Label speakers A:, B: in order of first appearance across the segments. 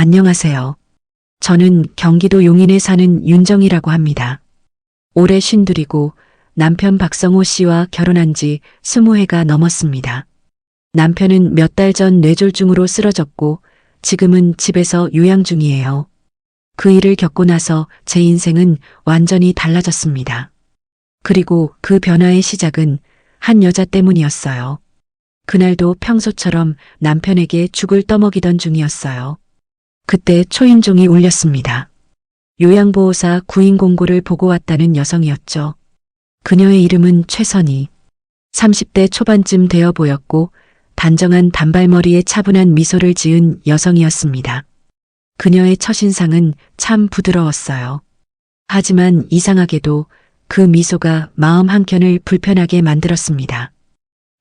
A: 안녕하세요. 저는 경기도 용인에 사는 윤정이라고 합니다. 올해 52이고 남편 박성호 씨와 결혼한 지 20해가 넘었습니다. 남편은 몇 달 전 뇌졸중으로 쓰러졌고 지금은 집에서 요양 중이에요. 그 일을 겪고 나서 제 인생은 완전히 달라졌습니다. 그리고 그 변화의 시작은 한 여자 때문이었어요. 그날도 평소처럼 남편에게 죽을 떠먹이던 중이었어요. 그때 초인종이 울렸습니다. 요양보호사 구인 공고를 보고 왔다는 여성이었죠. 그녀의 이름은 최선희. 30대 초반쯤 되어 보였고 단정한 단발머리에 차분한 미소를 지은 여성이었습니다. 그녀의 첫인상은 참 부드러웠어요. 하지만 이상하게도 그 미소가 마음 한켠을 불편하게 만들었습니다.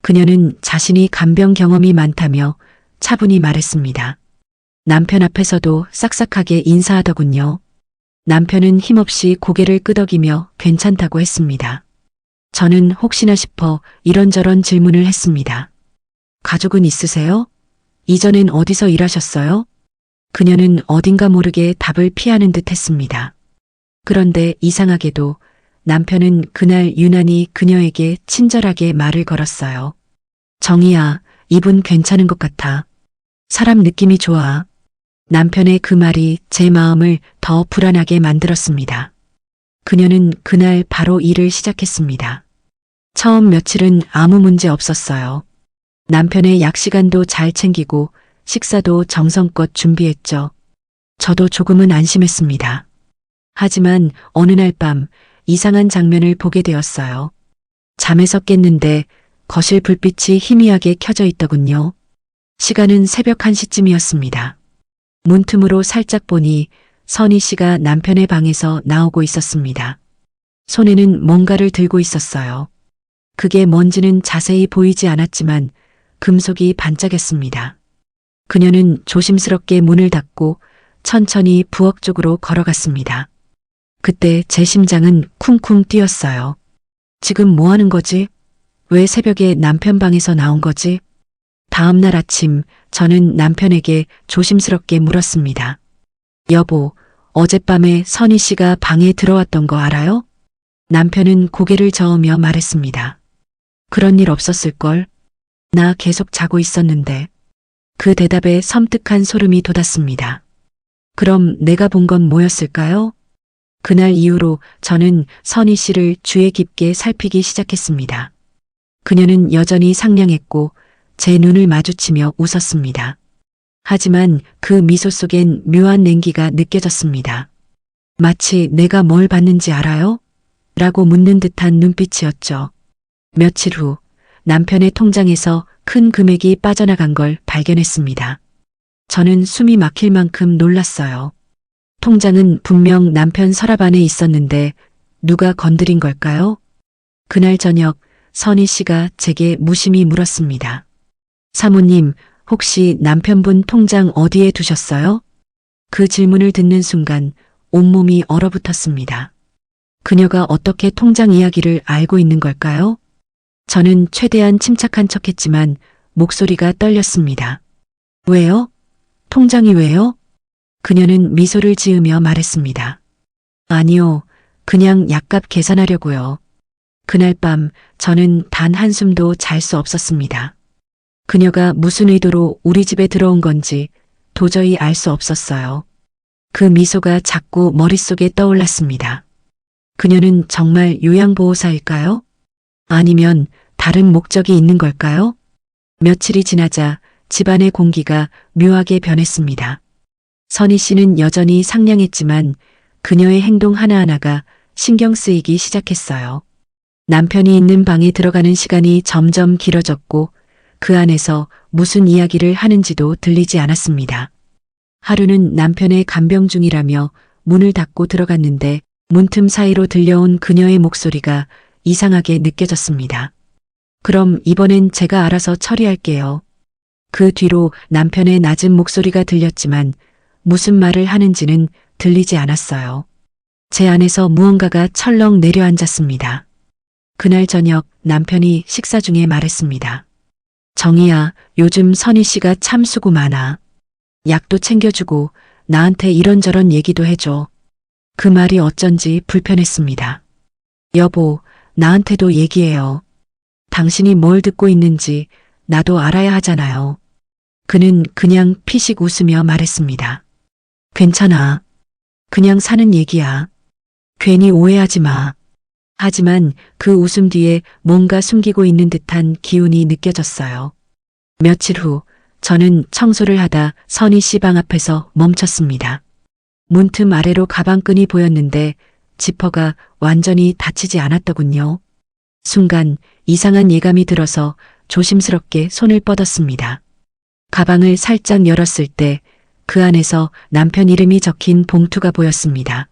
A: 그녀는 자신이 간병 경험이 많다며 차분히 말했습니다. 남편 앞에서도 싹싹하게 인사하더군요. 남편은 힘없이 고개를 끄덕이며 괜찮다고 했습니다. 저는 혹시나 싶어 이런저런 질문을 했습니다. 가족은 있으세요? 이전엔 어디서 일하셨어요? 그녀는 어딘가 모르게 답을 피하는 듯 했습니다. 그런데 이상하게도 남편은 그날 유난히 그녀에게 친절하게 말을 걸었어요. 정희야, 이분 괜찮은 것 같아. 사람 느낌이 좋아. 남편의 그 말이 제 마음을 더 불안하게 만들었습니다. 그녀는 그날 바로 일을 시작했습니다. 처음 며칠은 아무 문제 없었어요. 남편의 약 시간도 잘 챙기고 식사도 정성껏 준비했죠. 저도 조금은 안심했습니다. 하지만 어느 날 밤 이상한 장면을 보게 되었어요. 잠에서 깼는데 거실 불빛이 희미하게 켜져 있더군요. 시간은 새벽 1시쯤이었습니다. 문틈으로 살짝 보니 선희 씨가 남편의 방에서 나오고 있었습니다. 손에는 뭔가를 들고 있었어요. 그게 뭔지는 자세히 보이지 않았지만 금속이 반짝였습니다. 그녀는 조심스럽게 문을 닫고 천천히 부엌 쪽으로 걸어갔습니다. 그때 제 심장은 쿵쿵 뛰었어요. 지금 뭐 하는 거지? 왜 새벽에 남편 방에서 나온 거지? 다음 날 아침 저는 남편에게 조심스럽게 물었습니다. 여보, 어젯밤에 선희 씨가 방에 들어왔던 거 알아요? 남편은 고개를 저으며 말했습니다. 그런 일 없었을걸? 나 계속 자고 있었는데. 그 대답에 섬뜩한 소름이 돋았습니다. 그럼 내가 본 건 뭐였을까요? 그날 이후로 저는 선희 씨를 주의 깊게 살피기 시작했습니다. 그녀는 여전히 상냥했고 제 눈을 마주치며 웃었습니다. 하지만 그 미소 속엔 묘한 냉기가 느껴졌습니다. 마치 내가 뭘 봤는지 알아요? 라고 묻는 듯한 눈빛이었죠. 며칠 후 남편의 통장에서 큰 금액이 빠져나간 걸 발견했습니다. 저는 숨이 막힐 만큼 놀랐어요. 통장은 분명 남편 서랍 안에 있었는데 누가 건드린 걸까요? 그날 저녁 선희 씨가 제게 무심히 물었습니다. 사모님, 혹시 남편분 통장 어디에 두셨어요? 그 질문을 듣는 순간 온몸이 얼어붙었습니다. 그녀가 어떻게 통장 이야기를 알고 있는 걸까요? 저는 최대한 침착한 척했지만 목소리가 떨렸습니다. 왜요? 통장이 왜요? 그녀는 미소를 지으며 말했습니다. 아니요, 그냥 약값 계산하려고요. 그날 밤 저는 단 한숨도 잘 수 없었습니다. 그녀가 무슨 의도로 우리 집에 들어온 건지 도저히 알 수 없었어요. 그 미소가 자꾸 머릿속에 떠올랐습니다. 그녀는 정말 요양보호사일까요? 아니면 다른 목적이 있는 걸까요? 며칠이 지나자 집안의 공기가 묘하게 변했습니다. 선희 씨는 여전히 상냥했지만 그녀의 행동 하나하나가 신경 쓰이기 시작했어요. 남편이 있는 방에 들어가는 시간이 점점 길어졌고 그 안에서 무슨 이야기를 하는지도 들리지 않았습니다. 하루는 남편의 간병 중이라며 문을 닫고 들어갔는데 문틈 사이로 들려온 그녀의 목소리가 이상하게 느껴졌습니다. 그럼 이번엔 제가 알아서 처리할게요. 그 뒤로 남편의 낮은 목소리가 들렸지만 무슨 말을 하는지는 들리지 않았어요. 제 안에서 무언가가 철렁 내려앉았습니다. 그날 저녁 남편이 식사 중에 말했습니다. 정희야, 요즘 선희 씨가 참 수고 많아. 약도 챙겨주고 나한테 이런저런 얘기도 해줘. 그 말이 어쩐지 불편했습니다. 여보, 나한테도 얘기해요. 당신이 뭘 듣고 있는지 나도 알아야 하잖아요. 그는 그냥 피식 웃으며 말했습니다. 괜찮아. 그냥 사는 얘기야. 괜히 오해하지 마. 하지만 그 웃음 뒤에 뭔가 숨기고 있는 듯한 기운이 느껴졌어요. 며칠 후 저는 청소를 하다 선희 씨 방 앞에서 멈췄습니다. 문틈 아래로 가방끈이 보였는데 지퍼가 완전히 닫히지 않았더군요. 순간 이상한 예감이 들어서 조심스럽게 손을 뻗었습니다. 가방을 살짝 열었을 때 그 안에서 남편 이름이 적힌 봉투가 보였습니다.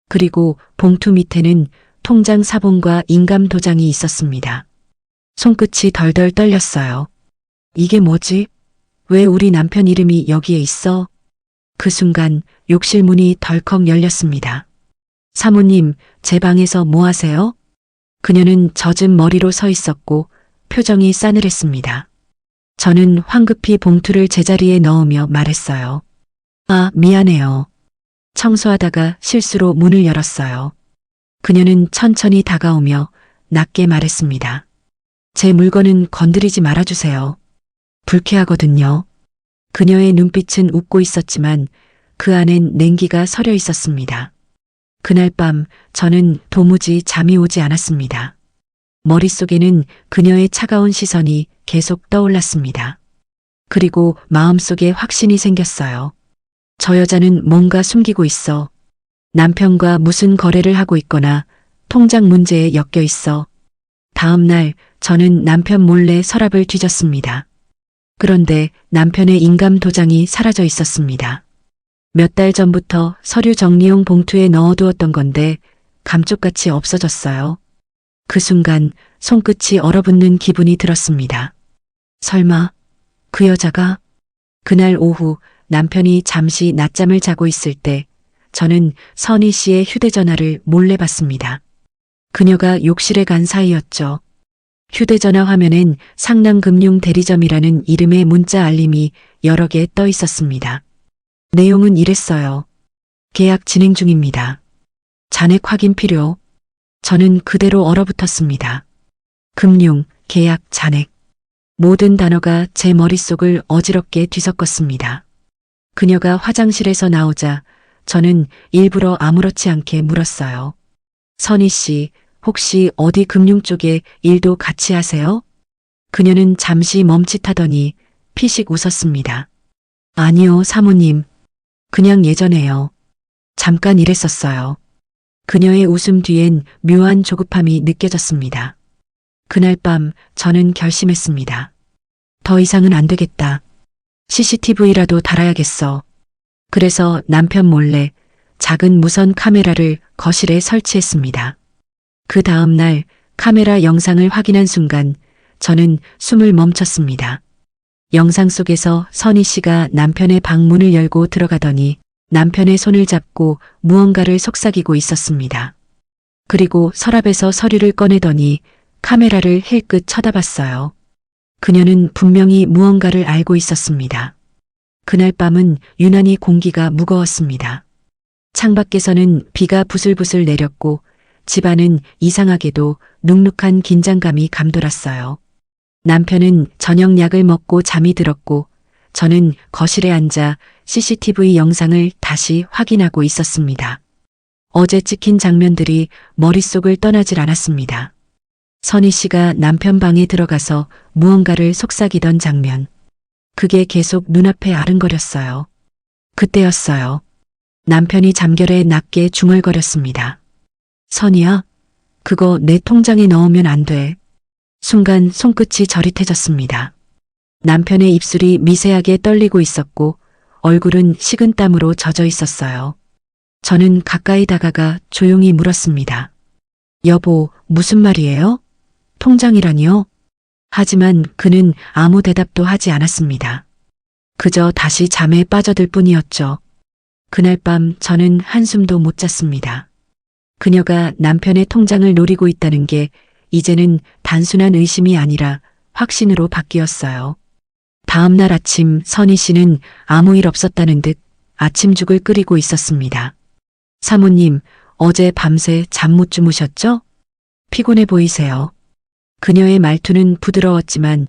A: 그리고 봉투 밑에는 통장 사본과 인감 도장이 있었습니다. 손끝이 덜덜 떨렸어요. 이게 뭐지? 왜 우리 남편 이름이 여기에 있어? 그 순간 욕실 문이 덜컥 열렸습니다. 사모님, 제 방에서 뭐 하세요? 그녀는 젖은 머리로 서 있었고 표정이 싸늘했습니다. 저는 황급히 봉투를 제자리에 넣으며 말했어요. 아, 미안해요. 청소하다가 실수로 문을 열었어요. 그녀는 천천히 다가오며 낮게 말했습니다. 제 물건은 건드리지 말아주세요. 불쾌하거든요. 그녀의 눈빛은 웃고 있었지만 그 안엔 냉기가 서려 있었습니다. 그날 밤 저는 도무지 잠이 오지 않았습니다. 머릿속에는 그녀의 차가운 시선이 계속 떠올랐습니다. 그리고 마음속에 확신이 생겼어요. 저 여자는 뭔가 숨기고 있어. 남편과 무슨 거래를 하고 있거나 통장 문제에 엮여 있어. 다음 날 저는 남편 몰래 서랍을 뒤졌습니다. 그런데 남편의 인감 도장이 사라져 있었습니다. 몇 달 전부터 서류 정리용 봉투에 넣어두었던 건데 감쪽같이 없어졌어요. 그 순간 손끝이 얼어붙는 기분이 들었습니다. 설마 그 여자가? 그날 오후 남편이 잠시 낮잠을 자고 있을 때 저는 선희 씨의 휴대전화를 몰래 봤습니다. 그녀가 욕실에 간 사이였죠. 휴대전화 화면엔 상남금융대리점이라는 이름의 문자 알림이 여러 개 떠 있었습니다. 내용은 이랬어요. 계약 진행 중입니다. 잔액 확인 필요. 저는 그대로 얼어붙었습니다. 금융, 계약, 잔액. 모든 단어가 제 머릿속을 어지럽게 뒤섞었습니다. 그녀가 화장실에서 나오자 저는 일부러 아무렇지 않게 물었어요. 선희 씨, 혹시 어디 금융 쪽에 일도 같이 하세요? 그녀는 잠시 멈칫하더니 피식 웃었습니다. 아니요, 사모님. 그냥 예전에요. 잠깐 일했었어요. 그녀의 웃음 뒤엔 묘한 조급함이 느껴졌습니다. 그날 밤 저는 결심했습니다. 더 이상은 안 되겠다. CCTV라도 달아야겠어. 그래서 남편 몰래 작은 무선 카메라를 거실에 설치했습니다. 그 다음 날 카메라 영상을 확인한 순간 저는 숨을 멈췄습니다. 영상 속에서 선희 씨가 남편의 방문을 열고 들어가더니 남편의 손을 잡고 무언가를 속삭이고 있었습니다. 그리고 서랍에서 서류를 꺼내더니 카메라를 힐끗 쳐다봤어요. 그녀는 분명히 무언가를 알고 있었습니다. 그날 밤은 유난히 공기가 무거웠습니다. 창밖에서는 비가 부슬부슬 내렸고 집안은 이상하게도 눅눅한 긴장감이 감돌았어요. 남편은 저녁 약을 먹고 잠이 들었고 저는 거실에 앉아 CCTV 영상을 다시 확인하고 있었습니다. 어제 찍힌 장면들이 머릿속을 떠나질 않았습니다. 선희 씨가 남편 방에 들어가서 무언가를 속삭이던 장면. 그게 계속 눈앞에 아른거렸어요. 그때였어요. 남편이 잠결에 낮게 중얼거렸습니다. 선희야, 그거 내 통장에 넣으면 안 돼. 순간 손끝이 저릿해졌습니다. 남편의 입술이 미세하게 떨리고 있었고 얼굴은 식은땀으로 젖어 있었어요. 저는 가까이 다가가 조용히 물었습니다. 여보, 무슨 말이에요? 통장이라니요? 하지만 그는 아무 대답도 하지 않았습니다. 그저 다시 잠에 빠져들 뿐이었죠. 그날 밤 저는 한숨도 못 잤습니다. 그녀가 남편의 통장을 노리고 있다는 게 이제는 단순한 의심이 아니라 확신으로 바뀌었어요. 다음 날 아침 선희 씨는 아무 일 없었다는 듯 아침죽을 끓이고 있었습니다. 사모님, 어제 밤새 잠 못 주무셨죠? 피곤해 보이세요. 그녀의 말투는 부드러웠지만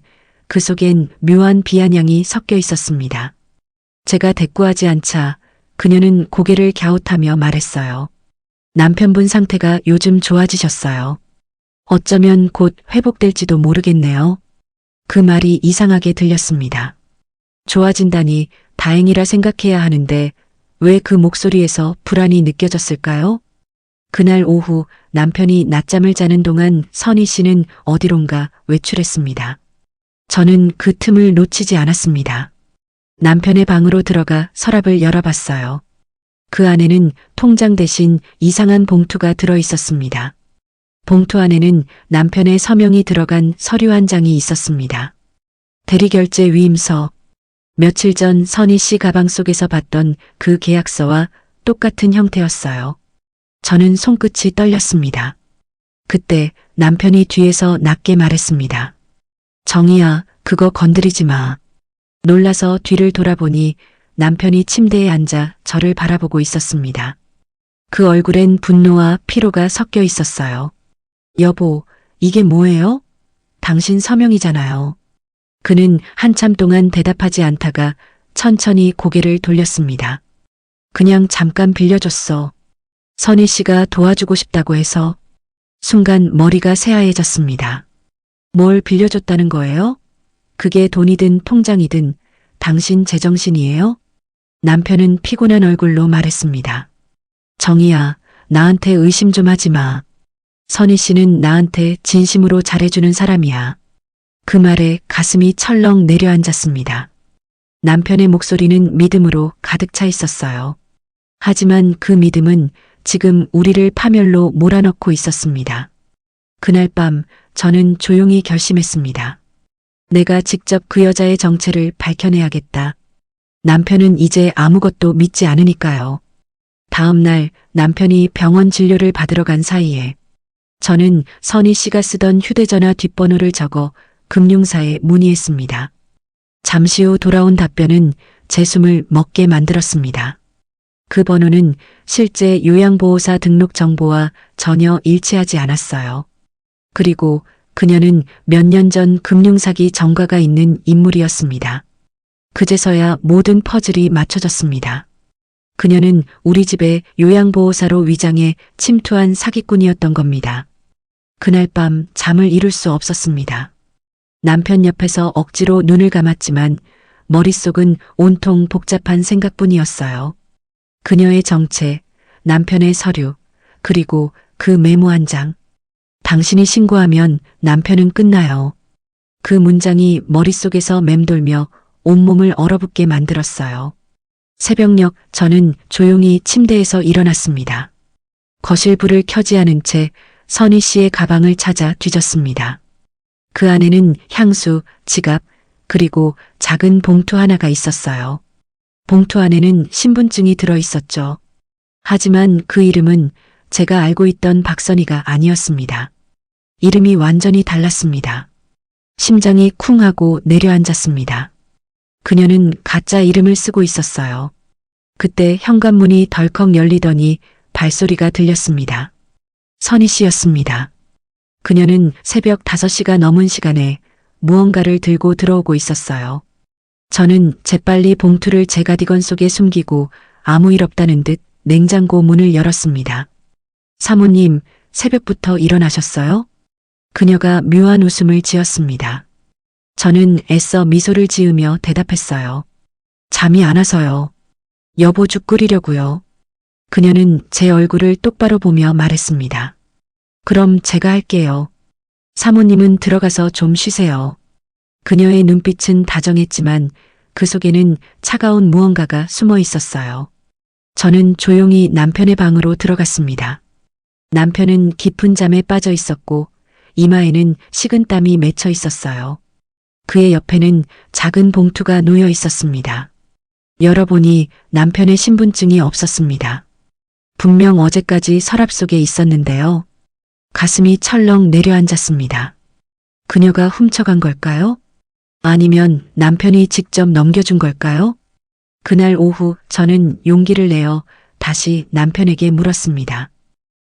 A: 그 속엔 묘한 비아냥이 섞여 있었습니다. 제가 대꾸하지 않자 그녀는 고개를 갸웃하며 말했어요. 남편분 상태가 요즘 좋아지셨어요. 어쩌면 곧 회복될지도 모르겠네요. 그 말이 이상하게 들렸습니다. 좋아진다니 다행이라 생각해야 하는데 왜 그 목소리에서 불안이 느껴졌을까요? 그날 오후 남편이 낮잠을 자는 동안 선희 씨는 어디론가 외출했습니다. 저는 그 틈을 놓치지 않았습니다. 남편의 방으로 들어가 서랍을 열어봤어요. 그 안에는 통장 대신 이상한 봉투가 들어 있었습니다. 봉투 안에는 남편의 서명이 들어간 서류 한 장이 있었습니다. 대리결제 위임서. 며칠 전 선희 씨 가방 속에서 봤던 그 계약서와 똑같은 형태였어요. 저는 손끝이 떨렸습니다. 그때 남편이 뒤에서 낮게 말했습니다. 정희야, 그거 건드리지 마. 놀라서 뒤를 돌아보니 남편이 침대에 앉아 저를 바라보고 있었습니다. 그 얼굴엔 분노와 피로가 섞여 있었어요. 여보, 이게 뭐예요? 당신 서명이잖아요. 그는 한참 동안 대답하지 않다가 천천히 고개를 돌렸습니다. 그냥 잠깐 빌려줬어. 선희 씨가 도와주고 싶다고 해서. 순간 머리가 새하얘졌습니다. 뭘 빌려줬다는 거예요? 그게 돈이든 통장이든 당신 제정신이에요? 남편은 피곤한 얼굴로 말했습니다. 정희야, 나한테 의심 좀 하지 마. 선희 씨는 나한테 진심으로 잘해주는 사람이야. 그 말에 가슴이 철렁 내려앉았습니다. 남편의 목소리는 믿음으로 가득 차 있었어요. 하지만 그 믿음은 지금 우리를 파멸로 몰아넣고 있었습니다. 그날 밤 저는 조용히 결심했습니다. 내가 직접 그 여자의 정체를 밝혀내야겠다. 남편은 이제 아무것도 믿지 않으니까요. 다음 날 남편이 병원 진료를 받으러 간 사이에 저는 선희 씨가 쓰던 휴대전화 뒷번호를 적어 금융사에 문의했습니다. 잠시 후 돌아온 답변은 제 숨을 먹게 만들었습니다. 그 번호는 실제 요양보호사 등록 정보와 전혀 일치하지 않았어요. 그리고 그녀는 몇 년 전 금융사기 전과가 있는 인물이었습니다. 그제서야 모든 퍼즐이 맞춰졌습니다. 그녀는 우리 집에 요양보호사로 위장해 침투한 사기꾼이었던 겁니다. 그날 밤 잠을 이룰 수 없었습니다. 남편 옆에서 억지로 눈을 감았지만 머릿속은 온통 복잡한 생각뿐이었어요. 그녀의 정체, 남편의 서류, 그리고 그 메모 한 장. 당신이 신고하면 남편은 끝나요. 그 문장이 머릿속에서 맴돌며 온몸을 얼어붙게 만들었어요. 새벽녘 저는 조용히 침대에서 일어났습니다. 거실 불을 켜지 않은 채 선희 씨의 가방을 찾아 뒤졌습니다. 그 안에는 향수, 지갑, 그리고 작은 봉투 하나가 있었어요. 봉투 안에는 신분증이 들어 있었죠. 하지만 그 이름은 제가 알고 있던 박선희가 아니었습니다. 이름이 완전히 달랐습니다. 심장이 쿵 하고 내려앉았습니다. 그녀는 가짜 이름을 쓰고 있었어요. 그때 현관문이 덜컥 열리더니 발소리가 들렸습니다. 선희 씨였습니다. 그녀는 새벽 5시가 넘은 시간에 무언가를 들고 들어오고 있었어요. 저는 재빨리 봉투를 제 가디건 속에 숨기고 아무 일 없다는 듯 냉장고 문을 열었습니다. 사모님, 새벽부터 일어나셨어요? 그녀가 묘한 웃음을 지었습니다. 저는 애써 미소를 지으며 대답했어요. 잠이 안 와서요. 여보 죽 끓이려고요. 그녀는 제 얼굴을 똑바로 보며 말했습니다. 그럼 제가 할게요. 사모님은 들어가서 좀 쉬세요. 그녀의 눈빛은 다정했지만 그 속에는 차가운 무언가가 숨어 있었어요. 저는 조용히 남편의 방으로 들어갔습니다. 남편은 깊은 잠에 빠져 있었고 이마에는 식은땀이 맺혀 있었어요. 그의 옆에는 작은 봉투가 놓여 있었습니다. 열어보니 남편의 신분증이 없었습니다. 분명 어제까지 서랍 속에 있었는데요. 가슴이 철렁 내려앉았습니다. 그녀가 훔쳐간 걸까요? 아니면 남편이 직접 넘겨준 걸까요? 그날 오후 저는 용기를 내어 다시 남편에게 물었습니다.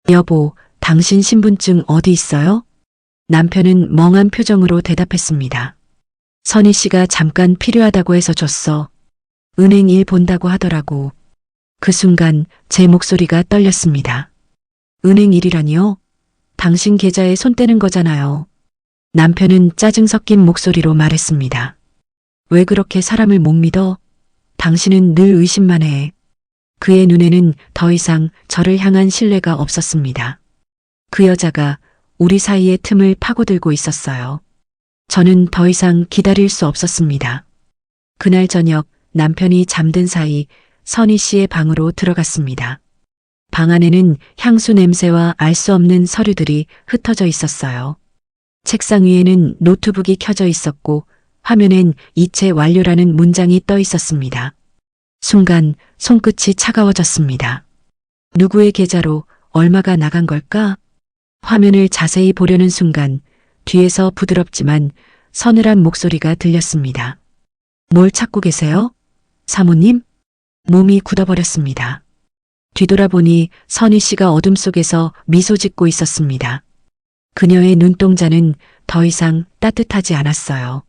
A: 여보, 당신 신분증 어디 있어요? 남편은 멍한 표정으로 대답했습니다. 선희 씨가 잠깐 필요하다고 해서 줬어. 은행 일 본다고 하더라고. 그 순간 제 목소리가 떨렸습니다. 은행 일이라니요? 당신 계좌에 손 떼는 거잖아요. 남편은 짜증 섞인 목소리로 말했습니다. 왜 그렇게 사람을 못 믿어? 당신은 늘 의심만 해. 그의 눈에는 더 이상 저를 향한 신뢰가 없었습니다. 그 여자가 우리 사이의 틈을 파고들고 있었어요. 저는 더 이상 기다릴 수 없었습니다. 그날 저녁 남편이 잠든 사이 선희 씨의 방으로 들어갔습니다. 방 안에는 향수 냄새와 알 수 없는 서류들이 흩어져 있었어요. 책상 위에는 노트북이 켜져 있었고 화면엔 이체 완료라는 문장이 떠 있었습니다. 순간 손끝이 차가워졌습니다. 누구의 계좌로 얼마가 나간 걸까? 화면을 자세히 보려는 순간 뒤에서 부드럽지만 서늘한 목소리가 들렸습니다. 뭘 찾고 계세요? 사모님? 몸이 굳어버렸습니다. 뒤돌아보니 선희 씨가 어둠 속에서 미소 짓고 있었습니다. 그녀의 눈동자는 더 이상 따뜻하지 않았어요.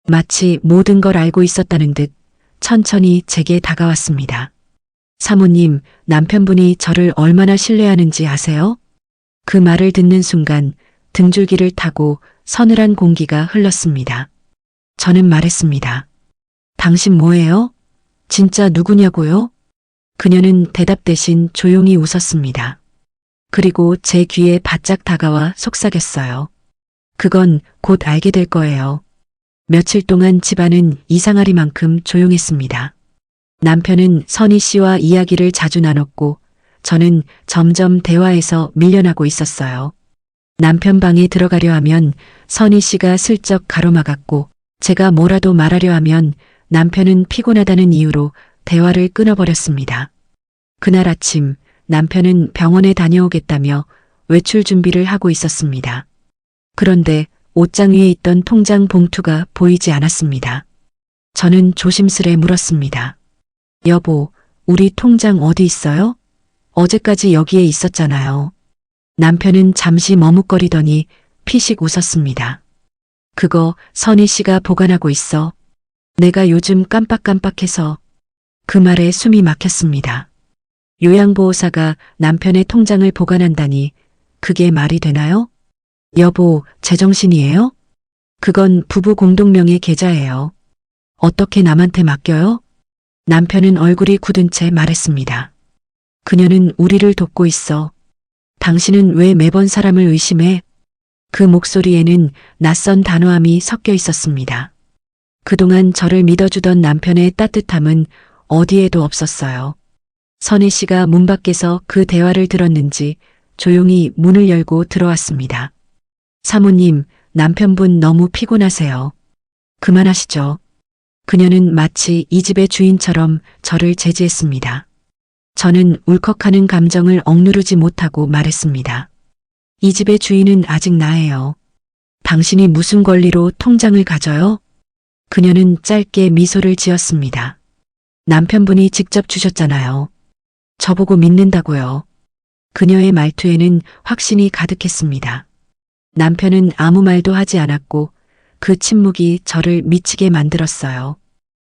A: 마치 모든 걸 알고 있었다는 듯 천천히 제게 다가왔습니다. 사모님, 남편분이 저를 얼마나 신뢰하는지 아세요? 그 말을 듣는 순간 등줄기를 타고 서늘한 공기가 흘렀습니다. 저는 말했습니다. 당신 뭐예요? 진짜 누구냐고요? 그녀는 대답 대신 조용히 웃었습니다. 그리고 제 귀에 바짝 다가와 속삭였어요. 그건 곧 알게 될 거예요. 며칠 동안 집안은 이상하리만큼 조용했습니다. 남편은 선희 씨와 이야기를 자주 나눴고 저는 점점 대화에서 밀려나고 있었어요. 남편 방에 들어가려 하면 선희 씨가 슬쩍 가로막았고 제가 뭐라도 말하려 하면 남편은 피곤하다는 이유로 대화를 끊어버렸습니다. 그날 아침 남편은 병원에 다녀오겠다며 외출 준비를 하고 있었습니다. 그런데 옷장 위에 있던 통장 봉투가 보이지 않았습니다. 저는 조심스레 물었습니다. 여보, 우리 통장 어디 있어요? 어제까지 여기에 있었잖아요. 남편은 잠시 머뭇거리더니 피식 웃었습니다. 그거 선희 씨가 보관하고 있어. 내가 요즘 깜빡깜빡해서. 그 말에 숨이 막혔습니다. 요양보호사가 남편의 통장을 보관한다니 그게 말이 되나요? 여보, 제정신이에요? 그건 부부 공동명의 계좌예요. 어떻게 남한테 맡겨요? 남편은 얼굴이 굳은 채 말했습니다. 그녀는 우리를 돕고 있어. 당신은 왜 매번 사람을 의심해? 그 목소리에는 낯선 단호함이 섞여 있었습니다. 그동안 저를 믿어주던 남편의 따뜻함은 어디에도 없었어요. 선희 씨가 문 밖에서 그 대화를 들었는지 조용히 문을 열고 들어왔습니다. 사모님, 남편분 너무 피곤하세요. 그만하시죠. 그녀는 마치 이 집의 주인처럼 저를 제지했습니다. 저는 울컥하는 감정을 억누르지 못하고 말했습니다. 이 집의 주인은 아직 나예요. 당신이 무슨 권리로 통장을 가져요? 그녀는 짧게 미소를 지었습니다. 남편분이 직접 주셨잖아요. 저보고 믿는다고요. 그녀의 말투에는 확신이 가득했습니다. 남편은 아무 말도 하지 않았고 그 침묵이 저를 미치게 만들었어요.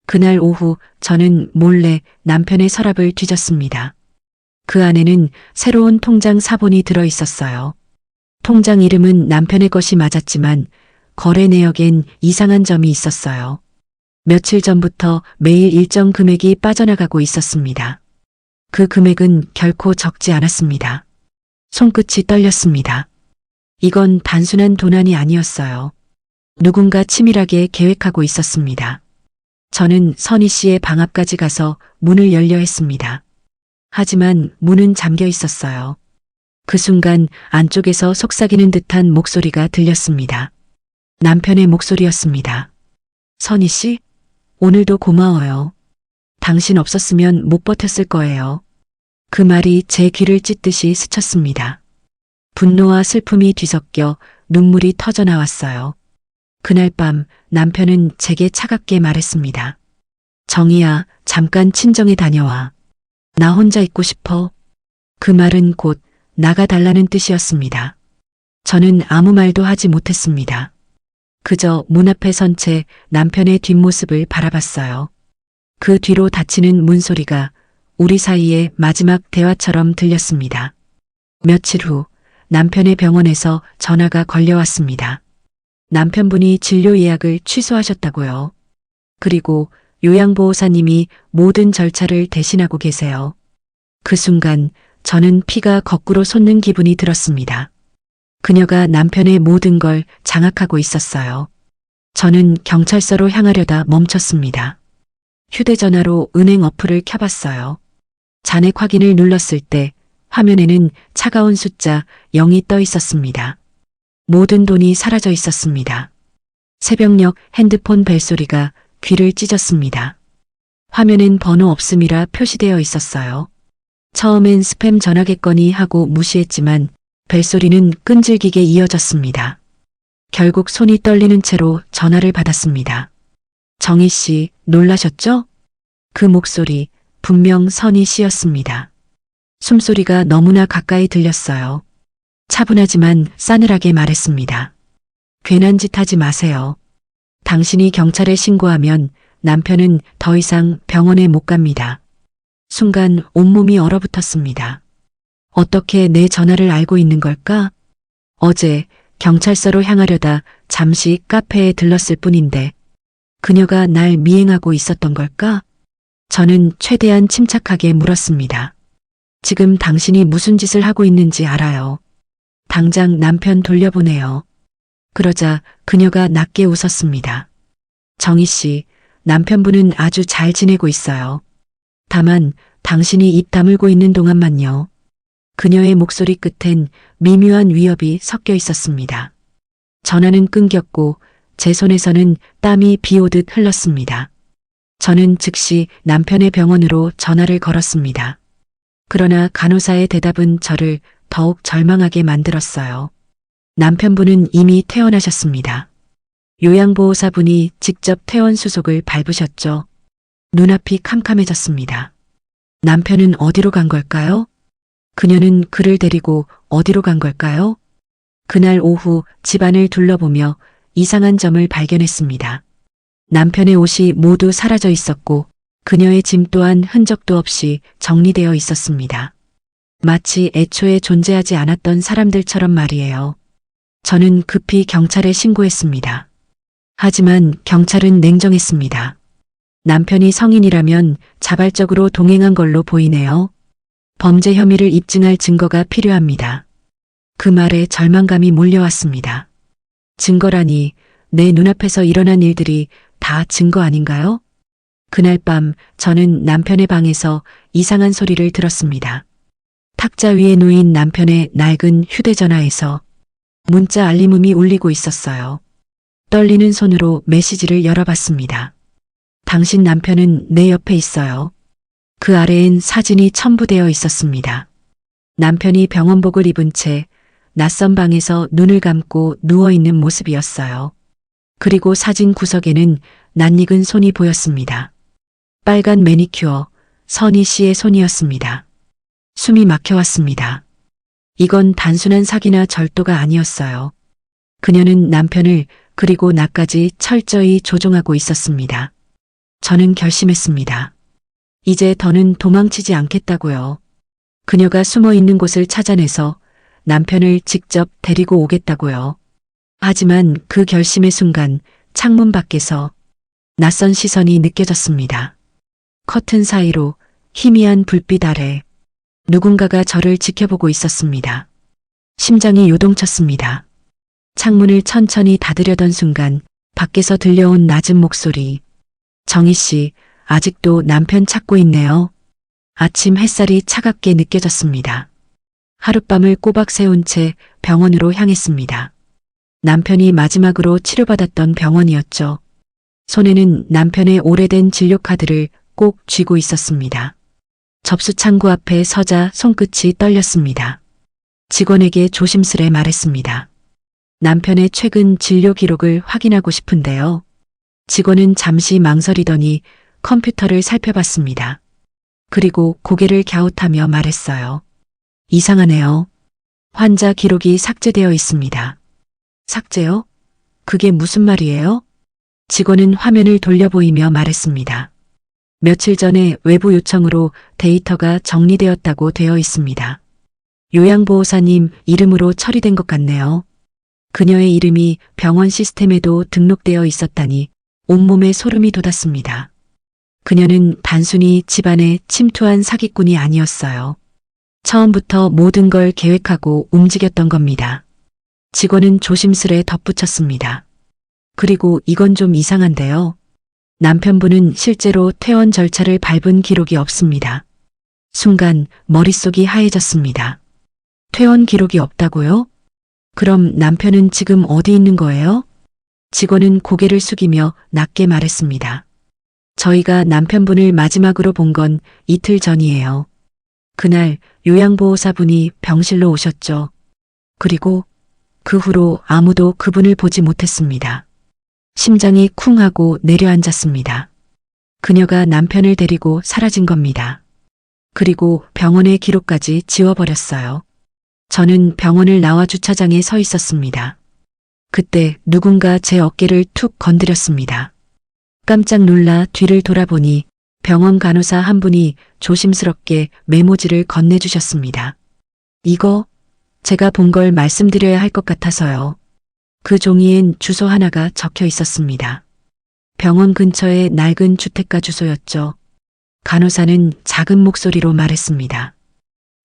A: 그날 오후 저는 몰래 남편의 서랍을 뒤졌습니다. 그 안에는 새로운 통장 사본이 들어 있었어요. 통장 이름은 남편의 것이 맞았지만 거래 내역엔 이상한 점이 있었어요. 며칠 전부터 매일 일정 금액이 빠져나가고 있었습니다. 그 금액은 결코 적지 않았습니다. 손끝이 떨렸습니다. 이건 단순한 도난이 아니었어요. 누군가 치밀하게 계획하고 있었습니다. 저는 선희 씨의 방 앞까지 가서 문을 열려 했습니다. 하지만 문은 잠겨 있었어요. 그 순간 안쪽에서 속삭이는 듯한 목소리가 들렸습니다. 남편의 목소리였습니다. 선희 씨, 오늘도 고마워요. 당신 없었으면 못 버텼을 거예요. 그 말이 제 귀를 찢듯이 스쳤습니다. 분노와 슬픔이 뒤섞여 눈물이 터져 나왔어요. 그날 밤 남편은 제게 차갑게 말했습니다. 정희야, 잠깐 친정에 다녀와. 나 혼자 있고 싶어. 그 말은 곧 나가달라는 뜻이었습니다. 저는 아무 말도 하지 못했습니다. 그저 문 앞에 선 채 남편의 뒷모습을 바라봤어요. 그 뒤로 닫히는 문소리가 우리 사이의 마지막 대화처럼 들렸습니다. 며칠 후 남편의 병원에서 전화가 걸려왔습니다. 남편분이 진료 예약을 취소하셨다고요. 그리고 요양보호사님이 모든 절차를 대신하고 계세요. 그 순간 저는 피가 거꾸로 솟는 기분이 들었습니다. 그녀가 남편의 모든 걸 장악하고 있었어요. 저는 경찰서로 향하려다 멈췄습니다. 휴대전화로 은행 어플을 켜봤어요. 잔액 확인을 눌렀을 때 화면에는 차가운 숫자 0이 떠 있었습니다. 모든 돈이 사라져 있었습니다. 새벽녘 핸드폰 벨소리가 귀를 찢었습니다. 화면엔 번호 없음이라 표시되어 있었어요. 처음엔 스팸 전화겠거니 하고 무시했지만 벨소리는 끈질기게 이어졌습니다. 결국 손이 떨리는 채로 전화를 받았습니다. 정희 씨, 놀라셨죠? 그 목소리, 분명 선희 씨였습니다. 숨소리가 너무나 가까이 들렸어요. 차분하지만 싸늘하게 말했습니다. 괜한 짓 하지 마세요. 당신이 경찰에 신고하면 남편은 더 이상 병원에 못 갑니다. 순간 온몸이 얼어붙었습니다. 어떻게 내 전화를 알고 있는 걸까? 어제 경찰서로 향하려다 잠시 카페에 들렀을 뿐인데 그녀가 날 미행하고 있었던 걸까? 저는 최대한 침착하게 물었습니다. 지금 당신이 무슨 짓을 하고 있는지 알아요. 당장 남편 돌려보내요. 그러자 그녀가 낮게 웃었습니다. 정희 씨, 남편분은 아주 잘 지내고 있어요. 다만 당신이 입 다물고 있는 동안만요. 그녀의 목소리 끝엔 미묘한 위협이 섞여 있었습니다. 전화는 끊겼고 제 손에서는 땀이 비오듯 흘렀습니다. 저는 즉시 남편의 병원으로 전화를 걸었습니다. 그러나 간호사의 대답은 저를 더욱 절망하게 만들었어요. 남편분은 이미 퇴원하셨습니다. 요양보호사분이 직접 퇴원 수속을 밟으셨죠. 눈앞이 캄캄해졌습니다. 남편은 어디로 간 걸까요? 그녀는 그를 데리고 어디로 간 걸까요? 그날 오후 집안을 둘러보며 이상한 점을 발견했습니다. 남편의 옷이 모두 사라져 있었고 그녀의 짐 또한 흔적도 없이 정리되어 있었습니다. 마치 애초에 존재하지 않았던 사람들처럼 말이에요. 저는 급히 경찰에 신고했습니다. 하지만 경찰은 냉정했습니다. 남편이 성인이라면 자발적으로 동행한 걸로 보이네요. 범죄 혐의를 입증할 증거가 필요합니다. 그 말에 절망감이 몰려왔습니다. 증거라니 내 눈앞에서 일어난 일들이 다 증거 아닌가요? 그날 밤 저는 남편의 방에서 이상한 소리를 들었습니다. 탁자 위에 놓인 남편의 낡은 휴대전화에서 문자 알림음이 울리고 있었어요. 떨리는 손으로 메시지를 열어봤습니다. 당신 남편은 내 옆에 있어요. 그 아래엔 사진이 첨부되어 있었습니다. 남편이 병원복을 입은 채 낯선 방에서 눈을 감고 누워있는 모습이었어요. 그리고 사진 구석에는 낯익은 손이 보였습니다. 빨간 매니큐어, 선희 씨의 손이었습니다. 숨이 막혀왔습니다. 이건 단순한 사기나 절도가 아니었어요. 그녀는 남편을 그리고 나까지 철저히 조종하고 있었습니다. 저는 결심했습니다. 이제 더는 도망치지 않겠다고요. 그녀가 숨어 있는 곳을 찾아내서 남편을 직접 데리고 오겠다고요. 하지만 그 결심의 순간 창문 밖에서 낯선 시선이 느껴졌습니다. 커튼 사이로 희미한 불빛 아래 누군가가 저를 지켜보고 있었습니다. 심장이 요동쳤습니다. 창문을 천천히 닫으려던 순간 밖에서 들려온 낮은 목소리. 정희 씨, 아직도 남편 찾고 있네요. 아침 햇살이 차갑게 느껴졌습니다. 하룻밤을 꼬박 세운 채 병원으로 향했습니다. 남편이 마지막으로 치료받았던 병원이었죠. 손에는 남편의 오래된 진료카드를 꼭 쥐고 있었습니다. 접수 창구 앞에 서자 손끝이 떨렸습니다. 직원에게 조심스레 말했습니다. 남편의 최근 진료 기록을 확인하고 싶은데요. 직원은 잠시 망설이더니 컴퓨터를 살펴봤습니다. 그리고 고개를 갸웃하며 말했어요. 이상하네요. 환자 기록이 삭제되어 있습니다. 삭제요? 그게 무슨 말이에요? 직원은 화면을 돌려보이며 말했습니다. 며칠 전에 외부 요청으로 데이터가 정리되었다고 되어 있습니다. 요양보호사님 이름으로 처리된 것 같네요. 그녀의 이름이 병원 시스템에도 등록되어 있었다니 온몸에 소름이 돋았습니다. 그녀는 단순히 집안에 침투한 사기꾼이 아니었어요. 처음부터 모든 걸 계획하고 움직였던 겁니다. 직원은 조심스레 덧붙였습니다. 그리고 이건 좀 이상한데요. 남편분은 실제로 퇴원 절차를 밟은 기록이 없습니다. 순간 머릿속이 하얘졌습니다. 퇴원 기록이 없다고요? 그럼 남편은 지금 어디 있는 거예요? 직원은 고개를 숙이며 낮게 말했습니다. 저희가 남편분을 마지막으로 본 건 이틀 전이에요. 그날 요양보호사분이 병실로 오셨죠. 그리고 그 후로 아무도 그분을 보지 못했습니다. 심장이 쿵 하고 내려앉았습니다. 그녀가 남편을 데리고 사라진 겁니다. 그리고 병원의 기록까지 지워버렸어요. 저는 병원을 나와 주차장에 서 있었습니다. 그때 누군가 제 어깨를 툭 건드렸습니다. 깜짝 놀라 뒤를 돌아보니 병원 간호사 한 분이 조심스럽게 메모지를 건네주셨습니다. 이거 제가 본 걸 말씀드려야 할 것 같아서요. 그 종이엔 주소 하나가 적혀 있었습니다. 병원 근처의 낡은 주택가 주소였죠. 간호사는 작은 목소리로 말했습니다.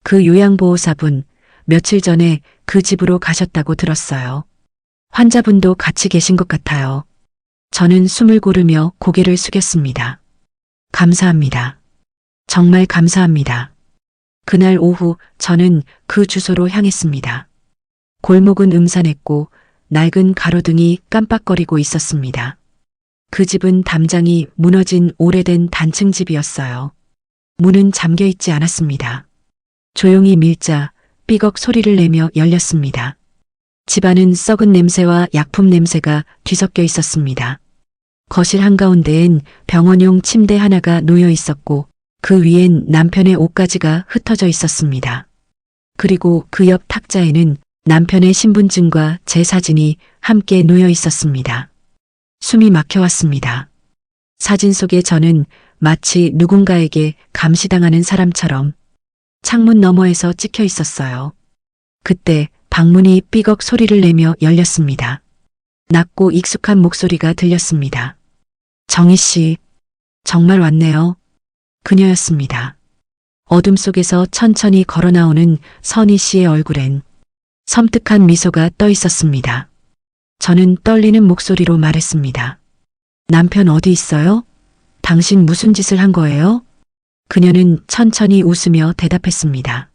A: 그 요양보호사분 며칠 전에 그 집으로 가셨다고 들었어요. 환자분도 같이 계신 것 같아요. 저는 숨을 고르며 고개를 숙였습니다. 감사합니다. 정말 감사합니다. 그날 오후 저는 그 주소로 향했습니다. 골목은 음산했고 낡은 가로등이 깜빡거리고 있었습니다. 그 집은 담장이 무너진 오래된 단층 집이었어요. 문은 잠겨 있지 않았습니다. 조용히 밀자 삐걱 소리를 내며 열렸습니다. 집안은 썩은 냄새와 약품 냄새가 뒤섞여 있었습니다. 거실 한가운데엔 병원용 침대 하나가 놓여 있었고 그 위엔 남편의 옷가지가 흩어져 있었습니다. 그리고 그 옆 탁자에는 남편의 신분증과 제 사진이 함께 놓여 있었습니다. 숨이 막혀왔습니다. 사진 속의 저는 마치 누군가에게 감시당하는 사람처럼 창문 너머에서 찍혀 있었어요. 그때 방문이 삐걱 소리를 내며 열렸습니다. 낮고 익숙한 목소리가 들렸습니다. 정희 씨, 정말 왔네요. 그녀였습니다. 어둠 속에서 천천히 걸어 나오는 선희 씨의 얼굴엔 섬뜩한 미소가 떠 있었습니다. 저는 떨리는 목소리로 말했습니다. 남편 어디 있어요? 당신 무슨 짓을 한 거예요? 그녀는 천천히 웃으며 대답했습니다.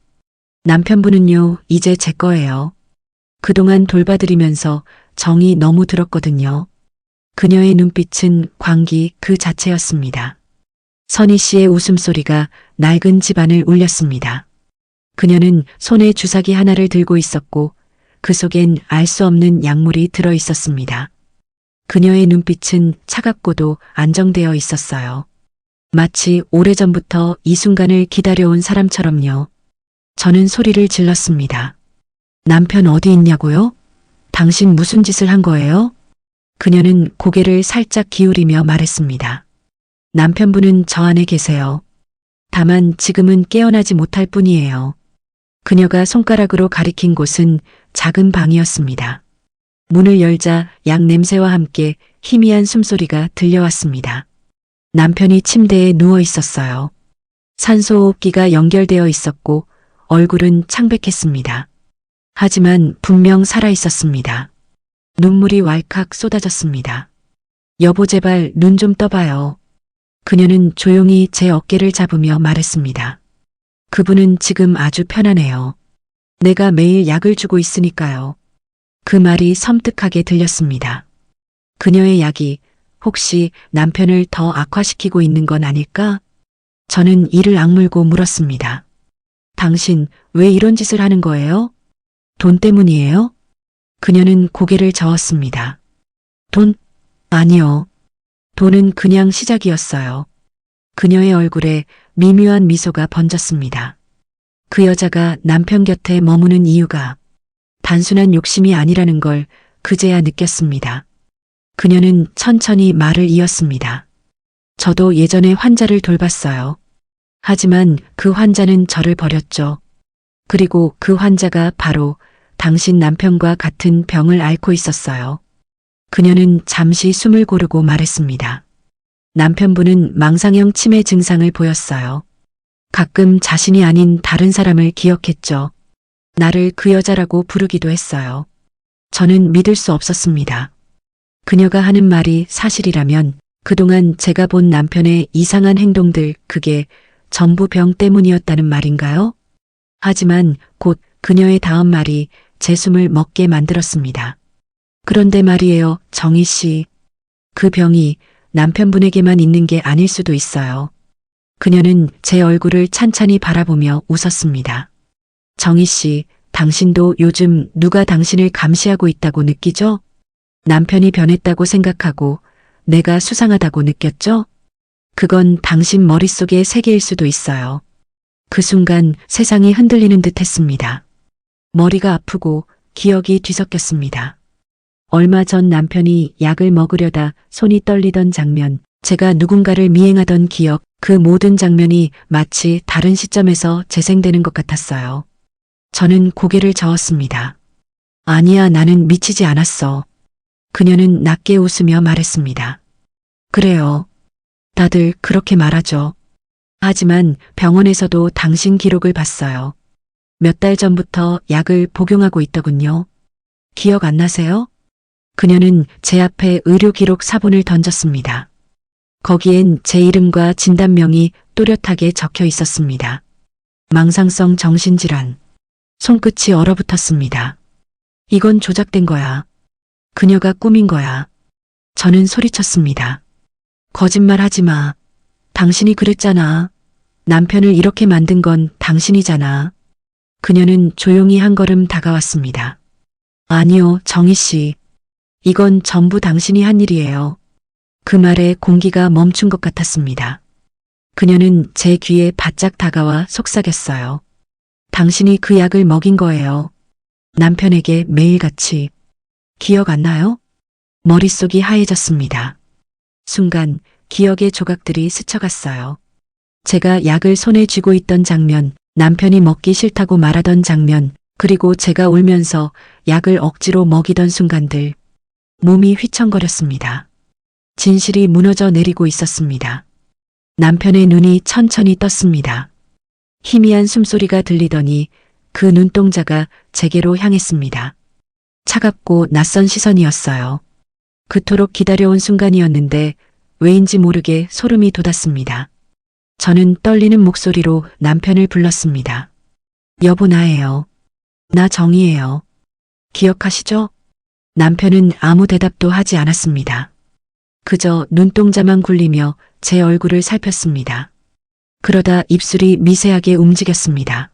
A: 남편분은요, 이제 제 거예요. 그동안 돌봐드리면서 정이 너무 들었거든요. 그녀의 눈빛은 광기 그 자체였습니다. 선희 씨의 웃음소리가 낡은 집안을 울렸습니다. 그녀는 손에 주사기 하나를 들고 있었고 그 속엔 알 수 없는 약물이 들어 있었습니다. 그녀의 눈빛은 차갑고도 안정되어 있었어요. 마치 오래전부터 이 순간을 기다려온 사람처럼요. 저는 소리를 질렀습니다. 남편 어디 있냐고요? 당신 무슨 짓을 한 거예요? 그녀는 고개를 살짝 기울이며 말했습니다. 남편분은 저 안에 계세요. 다만 지금은 깨어나지 못할 뿐이에요. 그녀가 손가락으로 가리킨 곳은 작은 방이었습니다. 문을 열자 약 냄새와 함께 희미한 숨소리가 들려왔습니다. 남편이 침대에 누워 있었어요. 산소호흡기가 연결되어 있었고 얼굴은 창백했습니다. 하지만 분명 살아 있었습니다. 눈물이 왈칵 쏟아졌습니다. 여보 제발 눈 좀 떠봐요. 그녀는 조용히 제 어깨를 잡으며 말했습니다. 그분은 지금 아주 편안해요. 내가 매일 약을 주고 있으니까요. 그 말이 섬뜩하게 들렸습니다. 그녀의 약이 혹시 남편을 더 악화시키고 있는 건 아닐까? 저는 이를 악물고 물었습니다. 당신 왜 이런 짓을 하는 거예요? 돈 때문이에요? 그녀는 고개를 저었습니다. 돈? 아니요. 돈은 그냥 시작이었어요. 그녀의 얼굴에 미묘한 미소가 번졌습니다. 그 여자가 남편 곁에 머무는 이유가 단순한 욕심이 아니라는 걸 그제야 느꼈습니다. 그녀는 천천히 말을 이었습니다. 저도 예전에 환자를 돌봤어요. 하지만 그 환자는 저를 버렸죠. 그리고 그 환자가 바로 당신 남편과 같은 병을 앓고 있었어요. 그녀는 잠시 숨을 고르고 말했습니다. 남편분은 망상형 치매 증상을 보였어요. 가끔 자신이 아닌 다른 사람을 기억했죠. 나를 그 여자라고 부르기도 했어요. 저는 믿을 수 없었습니다. 그녀가 하는 말이 사실이라면 그동안 제가 본 남편의 이상한 행동들, 그게 전부 병 때문이었다는 말인가요? 하지만 곧 그녀의 다음 말이 제 숨을 먹게 만들었습니다. 그런데 말이에요, 정희 씨. 그 병이 남편분에게만 있는 게 아닐 수도 있어요. 그녀는 제 얼굴을 찬찬히 바라보며 웃었습니다. 정희 씨, 당신도 요즘 누가 당신을 감시하고 있다고 느끼죠? 남편이 변했다고 생각하고 내가 수상하다고 느꼈죠? 그건 당신 머릿속의 세계일 수도 있어요. 그 순간 세상이 흔들리는 듯 했습니다. 머리가 아프고 기억이 뒤섞였습니다. 얼마 전 남편이 약을 먹으려다 손이 떨리던 장면, 제가 누군가를 미행하던 기억, 그 모든 장면이 마치 다른 시점에서 재생되는 것 같았어요. 저는 고개를 저었습니다. 아니야, 나는 미치지 않았어. 그녀는 낮게 웃으며 말했습니다. 그래요. 다들 그렇게 말하죠. 하지만 병원에서도 당신 기록을 봤어요. 몇 달 전부터 약을 복용하고 있더군요. 기억 안 나세요? 그녀는 제 앞에 의료 기록 사본을 던졌습니다. 거기엔 제 이름과 진단명이 또렷하게 적혀 있었습니다. 망상성 정신질환. 손끝이 얼어붙었습니다. 이건 조작된 거야. 그녀가 꾸민 거야. 저는 소리쳤습니다. 거짓말 하지 마. 당신이 그랬잖아. 남편을 이렇게 만든 건 당신이잖아. 그녀는 조용히 한 걸음 다가왔습니다. 아니요, 정희 씨. 이건 전부 당신이 한 일이에요. 그 말에 공기가 멈춘 것 같았습니다. 그녀는 제 귀에 바짝 다가와 속삭였어요. 당신이 그 약을 먹인 거예요. 남편에게 매일같이. 기억 안 나요? 머릿속이 하얘졌습니다. 순간 기억의 조각들이 스쳐갔어요. 제가 약을 손에 쥐고 있던 장면, 남편이 먹기 싫다고 말하던 장면, 그리고 제가 울면서 약을 억지로 먹이던 순간들. 몸이 휘청거렸습니다. 진실이 무너져 내리고 있었습니다. 남편의 눈이 천천히 떴습니다. 희미한 숨소리가 들리더니 그 눈동자가 제게로 향했습니다. 차갑고 낯선 시선이었어요. 그토록 기다려온 순간이었는데 왜인지 모르게 소름이 돋았습니다. 저는 떨리는 목소리로 남편을 불렀습니다. 여보, 나예요. 나 정희예요. 기억하시죠? 남편은 아무 대답도 하지 않았습니다. 그저 눈동자만 굴리며 제 얼굴을 살폈습니다. 그러다 입술이 미세하게 움직였습니다.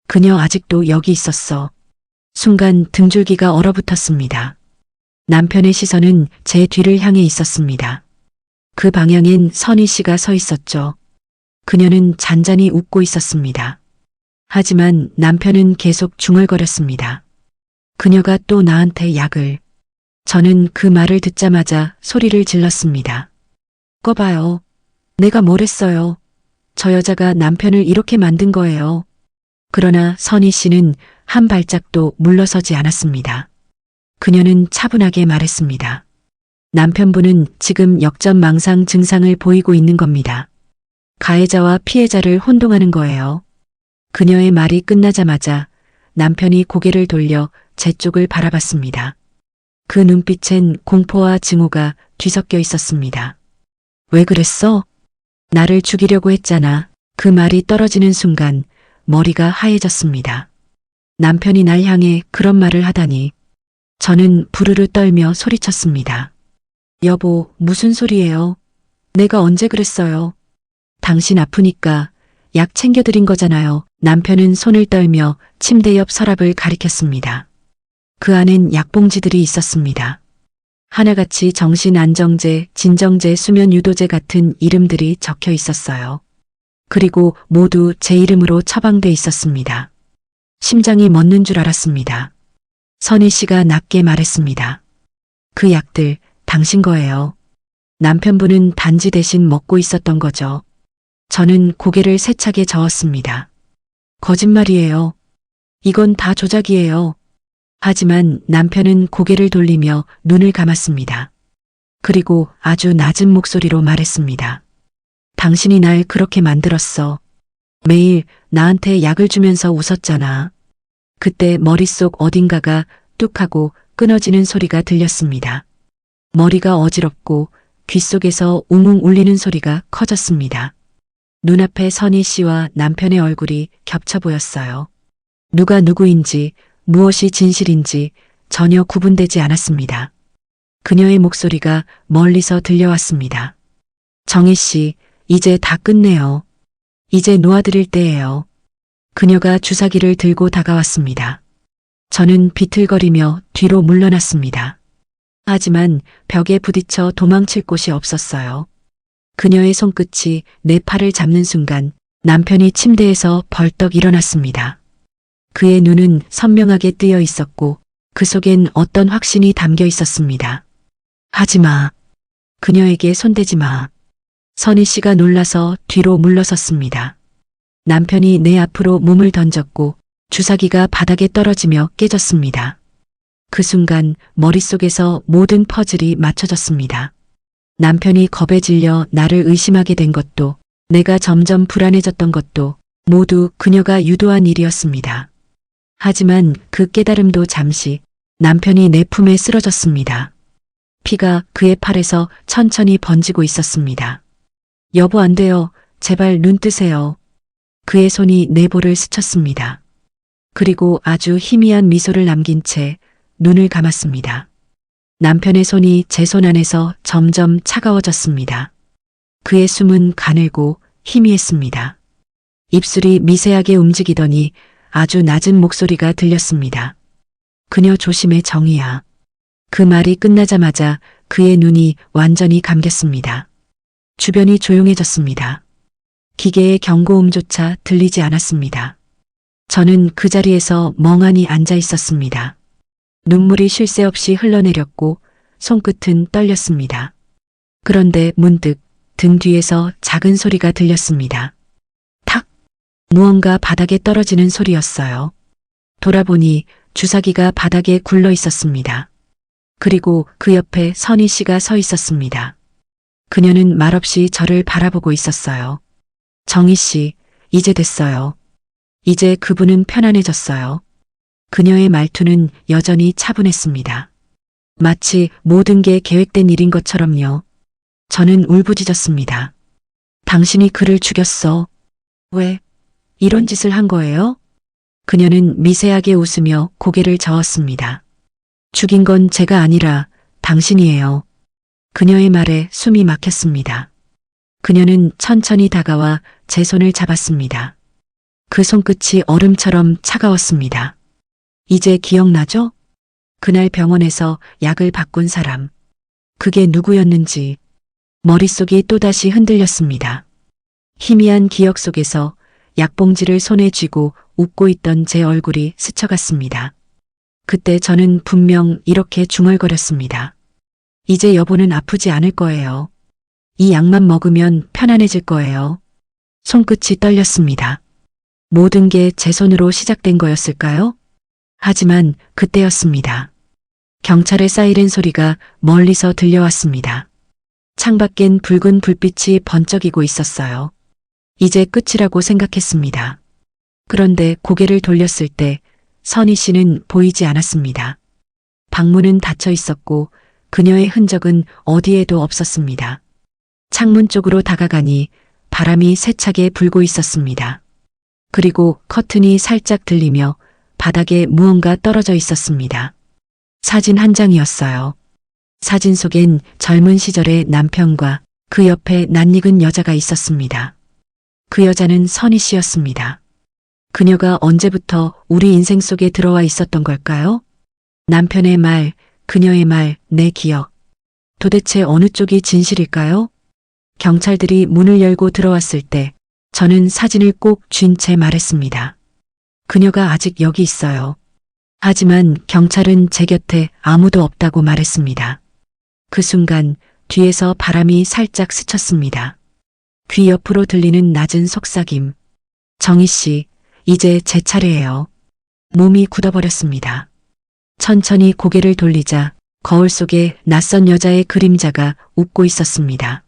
A: 그녀 아직도 여기 있었어. 순간 등줄기가 얼어붙었습니다. 남편의 시선은 제 뒤를 향해 있었습니다. 그 방향엔 선희 씨가 서 있었죠. 그녀는 잔잔히 웃고 있었습니다. 하지만 남편은 계속 중얼거렸습니다. 그녀가 또 나한테 약을. 저는 그 말을 듣자마자 소리를 질렀습니다. 꺼봐요. 내가 뭘 했어요. 저 여자가 남편을 이렇게 만든 거예요. 그러나 선희 씨는 한 발짝도 물러서지 않았습니다. 그녀는 차분하게 말했습니다. 남편분은 지금 역전망상 증상을 보이고 있는 겁니다. 가해자와 피해자를 혼동하는 거예요. 그녀의 말이 끝나자마자 남편이 고개를 돌려 제 쪽을 바라봤습니다. 그 눈빛엔 공포와 증오가 뒤섞여 있었습니다. 왜 그랬어? 나를 죽이려고 했잖아. 그 말이 떨어지는 순간 머리가 하얘졌습니다. 남편이 날 향해 그런 말을 하다니. 저는 부르르 떨며 소리쳤습니다. 여보, 무슨 소리예요? 내가 언제 그랬어요? 당신 아프니까 약 챙겨드린 거잖아요. 남편은 손을 떨며 침대 옆 서랍을 가리켰습니다. 그 안엔 약봉지들이 있었습니다. 하나같이 정신안정제, 진정제, 수면유도제 같은 이름들이 적혀 있었어요. 그리고 모두 제 이름으로 처방돼 있었습니다. 심장이 멎는 줄 알았습니다. 선희 씨가 낮게 말했습니다. 그 약들 당신 거예요. 남편분은 단지 대신 먹고 있었던 거죠. 저는 고개를 세차게 저었습니다. 거짓말이에요. 이건 다 조작이에요. 하지만 남편은 고개를 돌리며 눈을 감았습니다. 그리고 아주 낮은 목소리로 말했습니다. 당신이 날 그렇게 만들었어. 매일 나한테 약을 주면서 웃었잖아. 그때 머릿속 어딘가가 뚝 하고 끊어지는 소리가 들렸습니다. 머리가 어지럽고 귓속에서 웅웅 울리는 소리가 커졌습니다. 눈앞에 선희 씨와 남편의 얼굴이 겹쳐 보였어요. 누가 누구인지 무엇이 진실인지 전혀 구분되지 않았습니다. 그녀의 목소리가 멀리서 들려왔습니다. 정희 씨, 이제 다 끝내요. 이제 놓아드릴 때예요. 그녀가 주사기를 들고 다가왔습니다. 저는 비틀거리며 뒤로 물러났습니다. 하지만 벽에 부딪혀 도망칠 곳이 없었어요. 그녀의 손끝이 내 팔을 잡는 순간 남편이 침대에서 벌떡 일어났습니다. 그의 눈은 선명하게 뜨여 있었고 그 속엔 어떤 확신이 담겨 있었습니다. 하지 마. 그녀에게 손대지 마. 선희 씨가 놀라서 뒤로 물러섰습니다. 남편이 내 앞으로 몸을 던졌고 주사기가 바닥에 떨어지며 깨졌습니다. 그 순간 머릿속에서 모든 퍼즐이 맞춰졌습니다. 남편이 겁에 질려 나를 의심하게 된 것도, 내가 점점 불안해졌던 것도 모두 그녀가 유도한 일이었습니다. 하지만 그 깨달음도 잠시, 남편이 내 품에 쓰러졌습니다. 피가 그의 팔에서 천천히 번지고 있었습니다. 여보 안 돼요. 제발 눈 뜨세요. 그의 손이 내 볼을 스쳤습니다. 그리고 아주 희미한 미소를 남긴 채 눈을 감았습니다. 남편의 손이 제 손 안에서 점점 차가워졌습니다. 그의 숨은 가늘고 희미했습니다. 입술이 미세하게 움직이더니 아주 낮은 목소리가 들렸습니다. 그녀 조심해 정희야. 그 말이 끝나자마자 그의 눈이 완전히 감겼습니다. 주변이 조용해졌습니다. 기계의 경고음조차 들리지 않았습니다. 저는 그 자리에서 멍하니 앉아 있었습니다. 눈물이 쉴 새 없이 흘러내렸고 손끝은 떨렸습니다. 그런데 문득 등 뒤에서 작은 소리가 들렸습니다. 탁! 무언가 바닥에 떨어지는 소리였어요. 돌아보니 주사기가 바닥에 굴러 있었습니다. 그리고 그 옆에 선희 씨가 서 있었습니다. 그녀는 말없이 저를 바라보고 있었어요. 정희 씨, 이제 됐어요. 이제 그분은 편안해졌어요. 그녀의 말투는 여전히 차분했습니다. 마치 모든 게 계획된 일인 것처럼요. 저는 울부짖었습니다. 당신이 그를 죽였어. 왜? 이런 짓을 한 거예요? 그녀는 미세하게 웃으며 고개를 저었습니다. 죽인 건 제가 아니라 당신이에요. 그녀의 말에 숨이 막혔습니다. 그녀는 천천히 다가와 제 손을 잡았습니다. 그 손끝이 얼음처럼 차가웠습니다. 이제 기억나죠? 그날 병원에서 약을 바꾼 사람. 그게 누구였는지 머릿속이 또다시 흔들렸습니다. 희미한 기억 속에서 약봉지를 손에 쥐고 웃고 있던 제 얼굴이 스쳐갔습니다. 그때 저는 분명 이렇게 중얼거렸습니다. 이제 여보는 아프지 않을 거예요. 이 약만 먹으면 편안해질 거예요. 손끝이 떨렸습니다. 모든 게 제 손으로 시작된 거였을까요? 하지만 그때였습니다. 경찰의 사이렌 소리가 멀리서 들려왔습니다. 창밖엔 붉은 불빛이 번쩍이고 있었어요. 이제 끝이라고 생각했습니다. 그런데 고개를 돌렸을 때 선희 씨는 보이지 않았습니다. 방문은 닫혀 있었고 그녀의 흔적은 어디에도 없었습니다. 창문 쪽으로 다가가니 바람이 세차게 불고 있었습니다. 그리고 커튼이 살짝 들리며 바닥에 무언가 떨어져 있었습니다. 사진 한 장이었어요. 사진 속엔 젊은 시절의 남편과 그 옆에 낯익은 여자가 있었습니다. 그 여자는 선희 씨였습니다. 그녀가 언제부터 우리 인생 속에 들어와 있었던 걸까요? 남편의 말, 그녀의 말, 내 기억. 도대체 어느 쪽이 진실일까요? 경찰들이 문을 열고 들어왔을 때 저는 사진을 꼭 쥔 채 말했습니다. 그녀가 아직 여기 있어요. 하지만 경찰은 제 곁에 아무도 없다고 말했습니다. 그 순간 뒤에서 바람이 살짝 스쳤습니다. 귀 옆으로 들리는 낮은 속삭임. 정희 씨, 이제 제 차례예요. 몸이 굳어버렸습니다. 천천히 고개를 돌리자 거울 속에 낯선 여자의 그림자가 웃고 있었습니다.